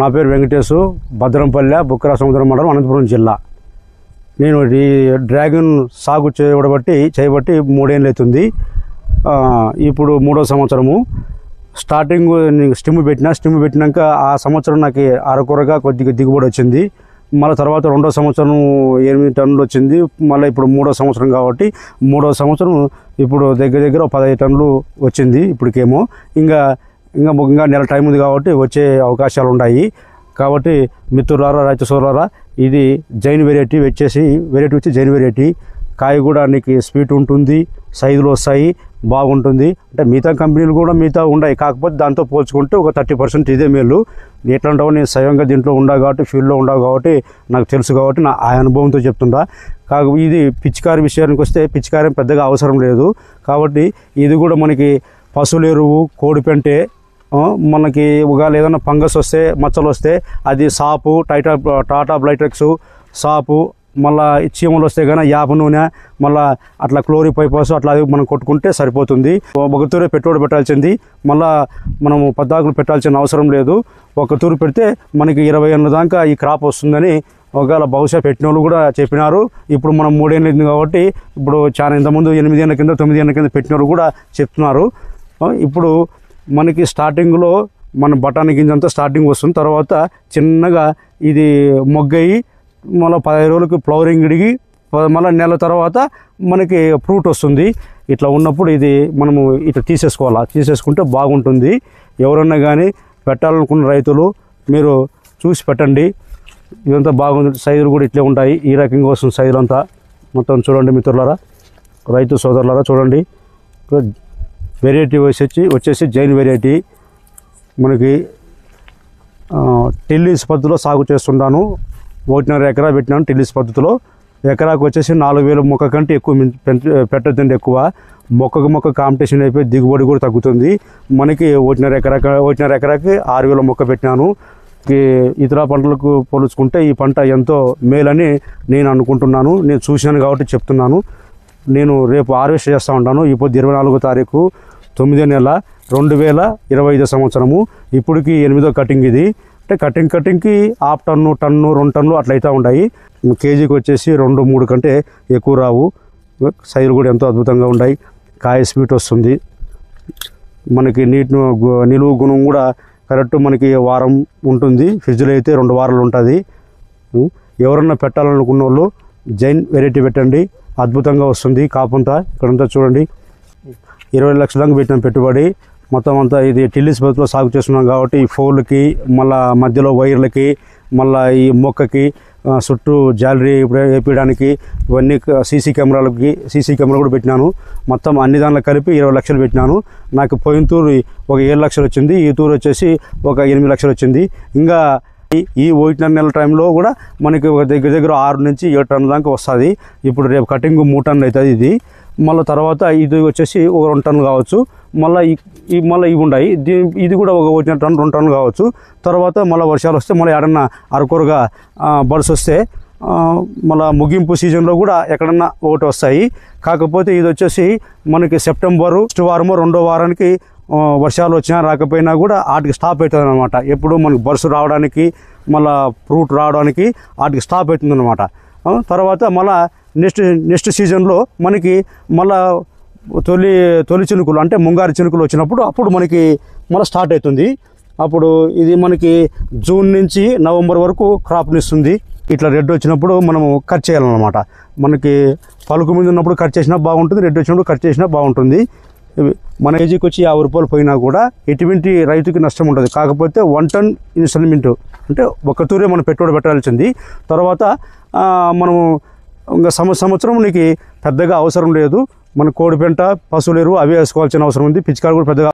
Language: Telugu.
నా పేరు వెంకటేశు, భద్రంపల్లె, బుక్కరా సముద్రం మండలం, అనంతపురం జిల్లా. నేను ఈ డ్రాగన్ సాగు చేయబట్టి 3 ఏళ్ళు అవుతుంది. ఇప్పుడు 3వ సంవత్సరము. స్టార్టింగ్ స్టిమ్ పెట్టినాక ఆ సంవత్సరం నాకు అరకొరగా కొద్దిగా దిగుబడి వచ్చింది. మళ్ళీ తర్వాత 2వ సంవత్సరం 8 టన్నులు వచ్చింది. మళ్ళీ ఇప్పుడు 3వ సంవత్సరం కాబట్టి 3వ సంవత్సరం ఇప్పుడు దగ్గర 15 టన్నులు వచ్చింది. ఇప్పటికేమో ఇంకా నెల టైం ఉంది కాబట్టి వచ్చే అవకాశాలు ఉన్నాయి. కాబట్టి మిత్రులారా, రైతు సోదరులారా, ఇది జైన్ వెరైటీ వచ్చి జైన్ వెరైటీ. కాయ కూడా నీకు స్వీట్ ఉంటుంది, సైజులు వస్తాయి, బాగుంటుంది. అంటే మిగతా కంపెనీలు కూడా ఉన్నాయి, కాకపోతే దాంతో పోల్చుకుంటే ఒక 30% ఇదే మేలు. ఎట్లాంటివో నేను స్వయంగా దీంట్లో కాబట్టి ఫీల్డ్లో కాబట్టి నాకు తెలుసు కాబట్టి నా ఆ అనుభవంతో చెప్తుందా. ఇది పిచికారి విషయానికి వస్తే పిచికారి పెద్దగా అవసరం లేదు. కాబట్టి ఇది కూడా మనకి పశువుల ఎరువు, కోడి పెంటే, మనకి ఒకవేళ ఏదైనా ఫంగస్ వస్తే, మచ్చలు వస్తే అది సాపు, టాటా బ్లైట్రెక్స్ సాపు, మళ్ళీ చీమలు వస్తే కానీ యాప నూనె, మళ్ళీ అట్లా క్లోరిపైపాస్ అట్లా మనం కొట్టుకుంటే సరిపోతుంది. ఒక తూరే పెట్టుబడి పెట్టాల్సింది, మళ్ళీ మనము 14 పెట్టాల్సిన అవసరం లేదు. ఒక తూరు పెడితే మనకి 20 ఏళ్ళ దాకా ఈ క్రాప్ వస్తుందని ఒకవేళ బహుశా పెట్టిన వాళ్ళు కూడా చెప్పినారు. ఇప్పుడు మనం 3 ఏళ్ళు అయింది కాబట్టి ఇప్పుడు చాలా ఇంతకుముందు 8 ఏళ్ళ కింద 9 ఏళ్ళ కింద పెట్టిన వాళ్ళు కూడా చెప్తున్నారు. ఇప్పుడు మనకి స్టార్టింగ్లో మన బఠానీ గింజంతా స్టార్టింగ్ వస్తుంది. తర్వాత చిన్నగా ఇది మొగ్గయి మళ్ళీ 15 రోజులకి ఫ్లవరింగ్ ఇడిగి మళ్ళీ నెల తర్వాత మనకి ఫ్రూట్ వస్తుంది. ఇట్లా ఉన్నప్పుడు ఇది మనము ఇట్లా తీసేసుకుంటే బాగుంటుంది. ఎవరన్నా కానీ పెట్టాలనుకున్న రైతులు మీరు చూసి పెట్టండి. ఇదంతా బాగుంది. సైజులు కూడా ఇట్లే ఉంటాయి. ఈ రకంగా వస్తుంది సైజులు అంతా. మొత్తం చూడండి మిత్రులారా, రైతు సోదరులారా, చూడండి. వెరైటీ వచ్చేసి జైన్ వెరైటీ. మనకి టిల్లీస్ పద్ధతిలో సాగు చేస్తుంటాను. 1.5 ఎకరా పెట్టినాను టిల్లీస్ పద్ధతిలో. ఎకరాకు వచ్చేసి 4000 మొక్క కంటే ఎక్కువ పెట్టద్దండి. ఎక్కువ మొక్క కాంపిటీషన్ అయిపోయి దిగుబడి కూడా తగ్గుతుంది. మనకి 1.5 ఎకరాకి 6000 మొక్క పెట్టినాను. ఇతర పంటలకు పోల్చుకుంటే ఈ పంట ఎంతో మేలని నేను అనుకుంటున్నాను. నేను చూశాను కాబట్టి చెప్తున్నాను. నేను రేపు హార్వెస్ట్ చేస్తూ ఉంటాను. ఇప్పుడు 24వ తారీఖు 9వ నెల 2025 సంవత్సరము. ఇప్పటికి 8వ కటింగ్ ఇది. అంటే కటింగ్కి హాఫ్ టన్ను, 2 టన్నులు అట్లా అయితే ఉన్నాయి. కేజీకి వచ్చేసి 2-3 కంటే ఎక్కువ రావు. సైజులు కూడా ఎంతో అద్భుతంగా ఉన్నాయి. కాయ స్వీట్ వస్తుంది. మనకి నిలువ గుణం కూడా కరెక్ట్ మనకి వారం ఉంటుంది. ఫ్రిడ్జ్లో అయితే 2 వారాలు ఉంటుంది. ఎవరన్నా పెట్టాలనుకున్న వాళ్ళు జైన్ వెరైటీ పెట్టండి, అద్భుతంగా వస్తుంది. కాపుంతా ఇక్కడంతా చూడండి, 20 లక్షల దాకా పెట్టిన పెట్టుబడి. మొత్తం అంతా ఇది టిల్లీస్ పద్ధతిలో సాగు చేస్తున్నాం కాబట్టి ఈ ఫోన్లకి, మళ్ళీ మధ్యలో వైర్లకి, మళ్ళీ ఈ మొక్కకి చుట్టూ జాలరీ వేపించడానికి ఇవన్నీ సీసీ కెమెరా కూడా పెట్టినాను. మొత్తం అన్ని దానిలో కలిపి 20 లక్షలు పెట్టినాను. నాకు పోయిన తూరు ఒక 7 లక్షలు వచ్చింది. ఈ తూరు వచ్చేసి ఒక 8 లక్షలు వచ్చింది. ఇంకా ఈ 1.5 నెలల టైంలో కూడా మనకి ఒక దగ్గర 6 నుంచి 7 టన్నుల దాకా వస్తుంది. ఇప్పుడు రేపు కటింగ్ 3 టన్నులు అవుతుంది ఇది. మళ్ళీ తర్వాత ఇది వచ్చేసి ఒక 2 టన్నులు కావచ్చు. మళ్ళీ ఇవి ఉన్నాయి. ఇది కూడా ఒక 1 టన్ను 2 టన్నులు కావచ్చు. తర్వాత మళ్ళీ వర్షాలు వస్తే మళ్ళీ ఎక్కడన్నా అరకొరగా బర్డ్స్ వస్తే మళ్ళీ ముగింపు సీజన్లో కూడా ఎక్కడన్నా ఒకటి వస్తాయి. కాకపోతే ఇది వచ్చేసి మనకి సెప్టెంబరు ఫస్ట్ వారమో 2వ వారానికి వర్షాలు వచ్చినా రాకపోయినా కూడా వాటికి స్టాప్ అవుతుంది అనమాట. ఎప్పుడు మనకి బర్డ్స్ రావడానికి, మళ్ళీ ఫ్రూట్ రావడానికి వాటికి స్టాప్ అవుతుంది అనమాట. తర్వాత మళ్ళీ నెక్స్ట్ సీజన్లో మనకి మళ్ళీ తొలి చినుకులు అంటే ముంగారు చినుకులు వచ్చినప్పుడు అప్పుడు మనకి మళ్ళీ స్టార్ట్ అవుతుంది. అప్పుడు ఇది మనకి జూన్ నుంచి నవంబర్ వరకు క్రాప్ని ఇస్తుంది. ఇట్లా రెడ్ వచ్చినప్పుడు మనము కట్ చేయాలన్నమాట. మనకి పలుకు మీద ఉన్నప్పుడు కట్ చేసినా బాగుంటుంది, రెడ్ వచ్చినప్పుడు కట్ చేసినా బాగుంటుంది. మన కేజీకి వచ్చి 50 రూపాయలు పోయినా కూడా ఎటువంటి రైతుకి నష్టం ఉంటుంది. కాకపోతే 1 టన్ ఇన్స్టాల్మెంట్ అంటే ఒక తూరే మనం పెట్టుబడి పెట్టాల్సింది. తర్వాత మనము ఇంకా సంవత్సరం నీకు పెద్దగా అవసరం లేదు. మన కోడి పెంట, పశువుల ఎరువు అవే వేసుకోవాల్సిన అవసరం ఉంది. పిచికారు కూడా పెద్దగా